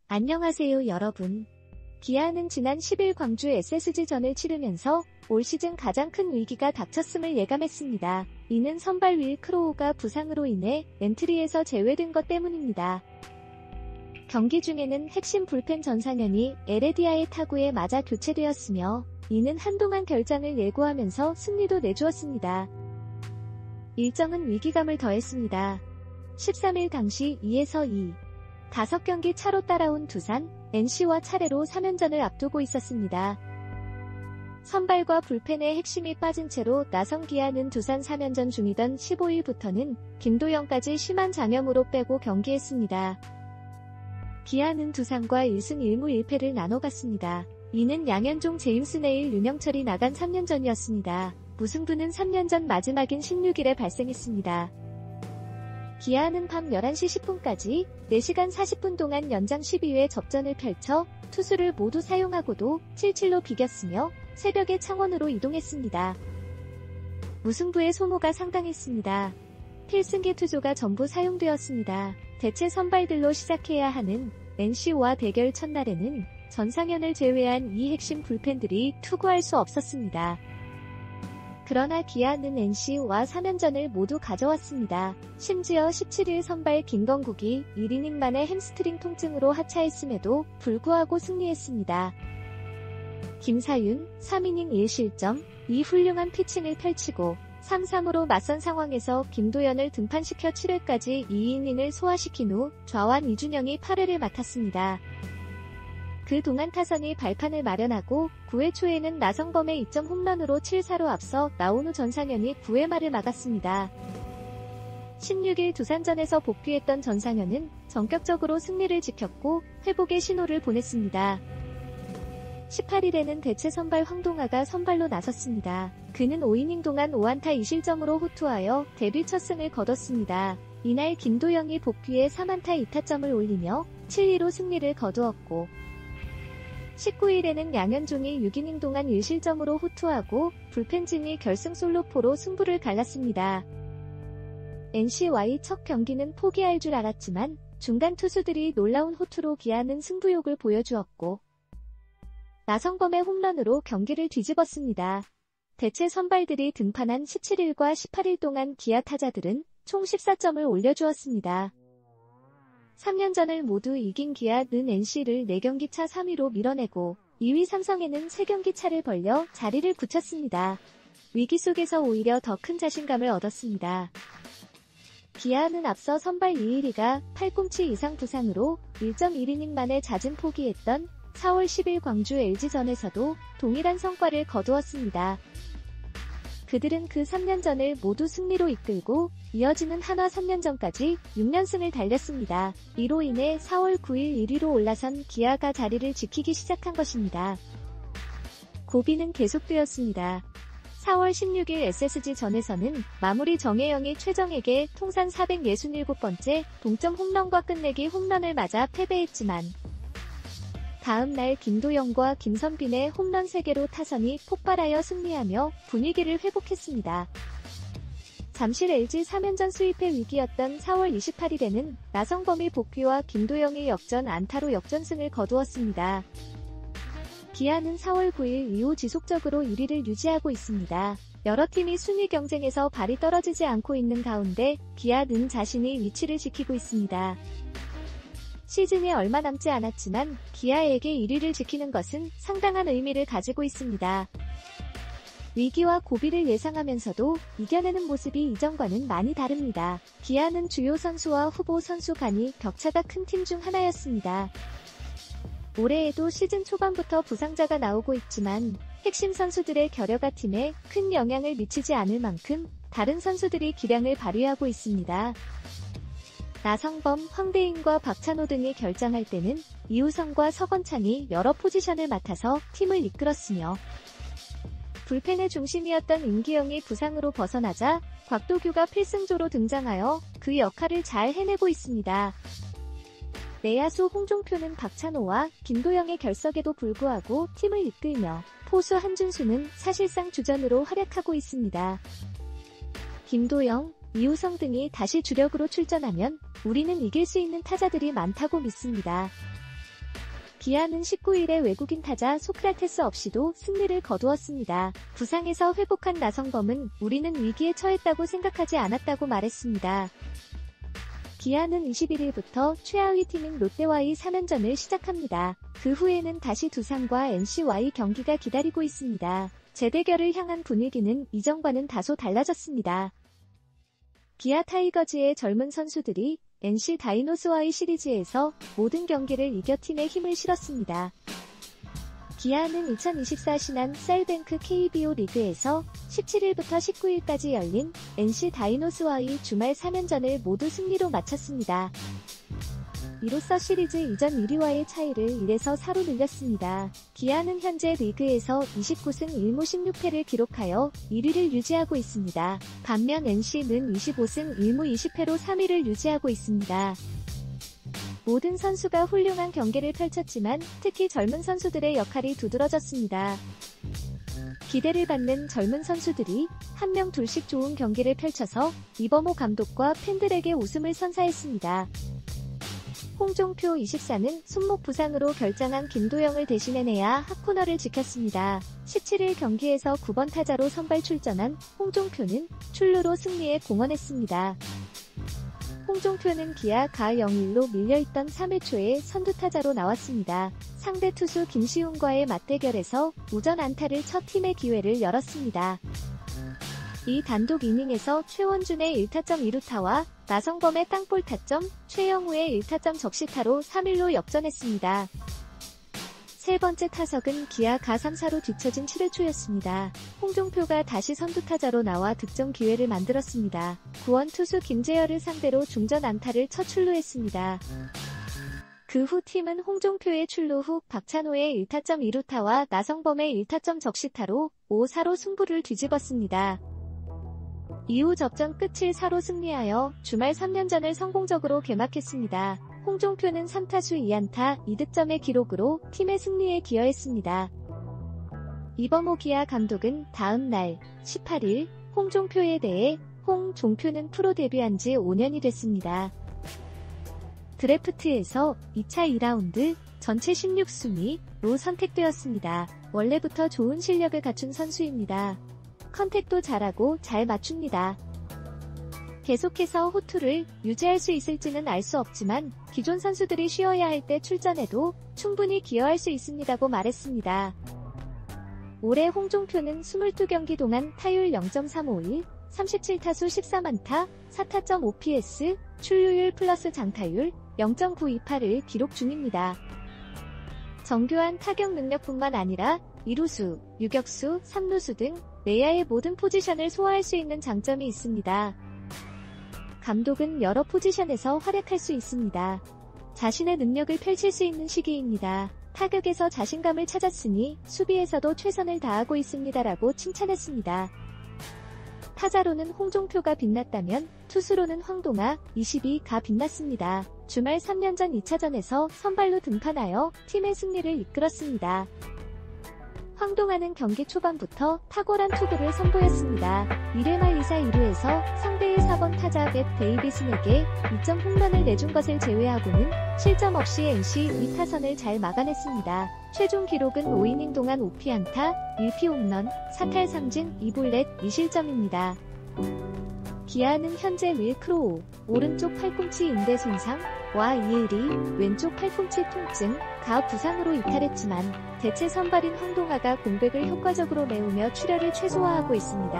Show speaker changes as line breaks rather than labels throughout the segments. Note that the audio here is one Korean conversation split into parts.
안녕하세요 여러분. 기아는 지난 10일 광주 SSG전을 치르면서 올 시즌 가장 큰 위기가 닥쳤음을 예감했습니다. 이는 선발 윌 크로우가 부상으로 인해 엔트리에서 제외된 것 때문입니다. 경기 중에는 핵심 불펜 전상현이 에레디아의 타구에 맞아 교체되었으며 이는 한동안 결장을 예고하면서 승리도 내주었습니다. 일정은 위기감을 더했습니다. 13일 당시 2-2, 5경기 차로 따라온 두산, NC와 차례로 3연전을 앞두고 있었습니다. 선발과 불펜의 핵심이 빠진 채로 나선 기아는 두산 3연전 중이던 15일부터는 김도영까지 심한 장염으로 빼고 경기했습니다. 기아는 두산과 1승 1무 1패를 나눠갔습니다. 이는 양현종, 제임스 네일, 윤영철이 나간 3연전이었습니다. 무승부는 3연전 마지막인 16일에 발생했습니다. 기아는 밤 11시 10분까지 4시간 40분 동안 연장 12회 접전을 펼쳐 투수를 모두 사용하고도 7-7로 비겼으며 새벽에 창원으로 이동했습니다. 무승부의 소모가 상당했습니다. 필승기 투수가 전부 사용되었습니다. 대체 선발들로 시작해야 하는 NC와 대결 첫날에는 전상현을 제외한 이 핵심 불펜들이 투구할 수 없었습니다. 그러나 기아는 NC와 3연전을 모두 가져왔습니다. 심지어 17일 선발 김건국이 1이닝 만에 햄스트링 통증으로 하차했음에도 불구하고 승리했습니다. 김사윤 3이닝 1실점, 2 훌륭한 피칭을 펼치고 3-3으로 맞선 상황에서 김도현을 등판시켜 7회까지 2이닝을 소화시킨 후 좌완 이준영이 8회를 맡았습니다. 그동안 타선이 발판을 마련하고 9회 초에는 나성범의 2점 홈런으로 7-4로 앞서 나온 후 전상현이 9회 말을 막았습니다. 16일 두산전에서 복귀했던 전상현은 전격적으로 승리를 지켰고 회복의 신호를 보냈습니다. 18일에는 대체 선발 황동아가 선발로 나섰습니다. 그는 5이닝 동안 5안타 2실점으로 호투하여 데뷔 첫 승을 거뒀습니다. 이날 김도영이 복귀해 3안타 2타점을 올리며 7-2로 승리를 거두었고 19일에는 양현종이 6이닝 동안 1실점으로 호투하고 불펜진이 결승 솔로포로 승부를 갈랐습니다. NC와의 첫 경기는 포기할 줄 알았지만 중간 투수들이 놀라운 호투로 기아는 승부욕을 보여주었고 나성범의 홈런으로 경기를 뒤집었습니다. 대체 선발들이 등판한 17일과 18일 동안 기아 타자들은 총 14점을 올려주었습니다. 3연전을 모두 이긴 기아는 NC를 4경기 차 3위로 밀어내고 2위 삼성에는 3경기 차를 벌려 자리를 굳혔습니다. 위기 속에서 오히려 더 큰 자신감을 얻었습니다. 기아는 앞서 선발 이일이가 팔꿈치 이상 부상으로 1.1이닝 만에 잦은 포기했던 4월 10일 광주 LG전에서도 동일한 성과를 거두었습니다. 그들은 그 3연전을 모두 승리로 이끌고 이어지는 한화 3연전까지 6연승을 달렸습니다. 이로 인해 4월 9일 1위로 올라선 기아가 자리를 지키기 시작한 것입니다. 고비는 계속되었습니다. 4월 16일 SSG전에서는 마무리 정혜영이 최정에게 통산 467번째 동점 홈런과 끝내기 홈런을 맞아 패배했지만 다음 날 김도영과 김선빈의 홈런 3개로 타선이 폭발하여 승리하며 분위기를 회복했습니다. 잠실 LG 3연전 수입의 위기였던 4월 28일에는 나성범이 복귀와 김도영의 역전 안타로 역전승을 거두었습니다. 기아는 4월 9일 이후 지속적으로 1위를 유지하고 있습니다. 여러 팀이 순위 경쟁에서 발이 떨어지지 않고 있는 가운데 기아는 자신의 위치를 지키고 있습니다. 시즌에 얼마 남지 않았지만 기아에게 1위를 지키는 것은 상당한 의미를 가지고 있습니다. 위기와 고비를 예상하면서도 이겨내는 모습이 이전과는 많이 다릅니다. 기아는 주요 선수와 후보 선수 간이 격차가 큰 팀 중 하나였습니다. 올해에도 시즌 초반부터 부상자가 나오고 있지만 핵심 선수들의 결여가 팀에 큰 영향을 미치지 않을 만큼 다른 선수들이 기량을 발휘하고 있습니다. 나성범, 황대인과 박찬호 등이 결장할 때는 이우성과 서건창이 여러 포지션을 맡아서 팀을 이끌었으며 불펜의 중심이었던 임기영이 부상으로 벗어나자 곽도규가 필승조로 등장하여 그 역할을 잘 해내고 있습니다. 내야수 홍종표는 박찬호와 김도영의 결석에도 불구하고 팀을 이끌며 포수 한준수는 사실상 주전으로 활약하고 있습니다. 김도영, 이우성 등이 다시 주력으로 출전하면 우리는 이길 수 있는 타자들이 많다고 믿습니다. 기아는 19일에 외국인 타자 소크라테스 없이도 승리를 거두었습니다. 부상에서 회복한 나성범은 우리는 위기에 처했다고 생각하지 않았다고 말했습니다. 기아는 21일부터 최하위 팀인 롯데와의 3연전을 시작합니다. 그 후에는 다시 두산과 NC와의 경기가 기다리고 있습니다. 재대결을 향한 분위기는 이전과는 다소 달라졌습니다. 기아 타이거즈의 젊은 선수들이 NC 다이노스와의 시리즈에서 모든 경기를 이겨 팀에 힘을 실었습니다. 기아는 2024 신한 셀뱅크 KBO 리그에서 17일부터 19일까지 열린 NC 다이노스와의 주말 3연전을 모두 승리로 마쳤습니다. 이로써 시리즈 이전 1위와의 차이를 1에서 4로 늘렸습니다. 기아는 현재 리그에서 29승 1무 16패를 기록하여 1위를 유지하고 있습니다. 반면 NC는 25승 1무 20패로 3위를 유지하고 있습니다. 모든 선수가 훌륭한 경기를 펼쳤지만 특히 젊은 선수들의 역할이 두드러졌습니다. 기대를 받는 젊은 선수들이 한 명 둘씩 좋은 경기를 펼쳐서 이범호 감독과 팬들에게 웃음을 선사했습니다. 홍종표 24는 손목 부상으로 결장한 김도영을 대신해내야 핫코너를 지켰습니다. 17일 경기에서 9번 타자로 선발 출전한 홍종표는 출루로 승리에 공헌했습니다. 홍종표는 기아 가 0-1로 밀려있던 3회 초에 선두타자로 나왔습니다. 상대 투수 김시훈과의 맞대결에서 우전 안타를 쳐 팀의 기회를 열었습니다. 이 단독 이닝에서 최원준의 1타점 2루타와 나성범의 땅볼 타점, 최영우의 1타점 적시타로 3-1로 역전했습니다. 세 번째 타석은 기아 가 3-4로 뒤처진 7회 초였습니다. 홍종표가 다시 선두타자로 나와 득점 기회를 만들었습니다. 구원 투수 김재열을 상대로 중전 안타를 쳐 출루했습니다. 그 후 팀은 홍종표의 출루 후 박찬호의 1타점 2루타와 나성범의 1타점 적시타로 5-4로 승부를 뒤집었습니다. 이후 접전 끝 7-4로 승리하여 주말 3연전을 성공적으로 개막했습니다. 홍종표는 3타수 2안타 2득점의 기록으로 팀의 승리에 기여했습니다. 이범호 기아 감독은 다음 날 18일 홍종표에 대해 홍종표는 프로 데뷔한 지 5년이 됐습니다. 드래프트에서 2차 2라운드 전체 16순위로 선택되었습니다. 원래부터 좋은 실력을 갖춘 선수입니다. 컨택도 잘하고 잘 맞춥니다. 계속해서 호투를 유지할 수 있을지는 알 수 없지만 기존 선수들이 쉬어야 할 때 출전해도 충분히 기여할 수 있습니다고 말했습니다. 올해 홍종표는 22경기 동안 타율 0.351, 37타수 14안타, 4타점 OPS, 출루율 플러스 장타율 0.928을 기록 중입니다. 정교한 타격 능력뿐만 아니라 2루수, 유격수, 3루수 등 내야의 모든 포지션을 소화할 수 있는 장점이 있습니다. 감독은 여러 포지션에서 활약할 수 있습니다. 자신의 능력을 펼칠 수 있는 시기입니다. 타격에서 자신감을 찾았으니 수비에서도 최선을 다하고 있습니다라고 칭찬했습니다. 타자로는 홍종표가 빛났다면 투수로는 황동아, 22가 빛났습니다. 주말 3년전 2차전에서 선발로 등판하여 팀의 승리를 이끌었습니다. 황동아는 경기 초반부터 탁월한 투구를 선보였습니다. 1회 말 2사 2루에서 상대의 4번 타자 벳 데이비슨에게 2점 홈런을 내준 것을 제외하고는 실점 없이 NC 2타선을 잘 막아냈습니다. 최종 기록은 5이닝 동안 5피안타, 1피 홈런, 4탈 3진 2볼넷 2실점입니다. 기아는 현재 윌 크로우, 오른쪽 팔꿈치 인대 손상과 이의리, 왼쪽 팔꿈치 통증, 가 부상으로 이탈했지만 대체 선발인 황동아가 공백을 효과적으로 메우며 출혈을 최소화하고 있습니다.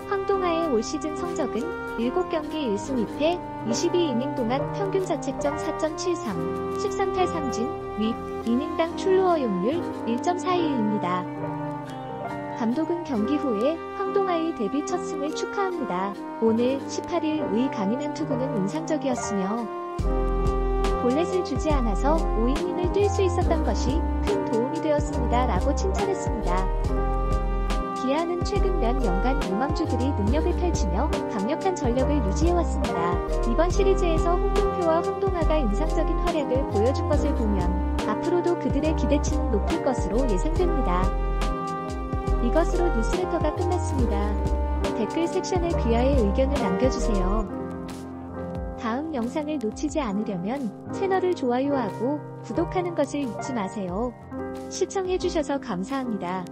황동아의 올 시즌 성적은 7경기 1승 2패, 22이닝 동안 평균 자책점 4.73, 13탈 3진, 윗, 이닝당 출루 허용률 1.41입니다. 감독은 경기 후에 황동아의 데뷔 첫 승을 축하합니다. 오늘 18일의 강인한 투구는 인상적이었으며 볼넷을 주지 않아서 5이닝을 뛸 수 있었던 것이 큰 도움이 되었습니다. 라고 칭찬했습니다. 기아는 최근 몇 년간 유망주들이 능력을 펼치며 강력한 전력을 유지해왔습니다. 이번 시리즈에서 홍종표와 황동아가 인상적인 활약을 보여준 것을 보면 앞으로도 그들의 기대치는 높을 것으로 예상됩니다. 이것으로 뉴스레터가 끝났습니다. 댓글 섹션에 귀하의 의견을 남겨주세요. 다음 영상을 놓치지 않으려면 채널을 좋아요하고 구독하는 것을 잊지 마세요. 시청해주셔서 감사합니다.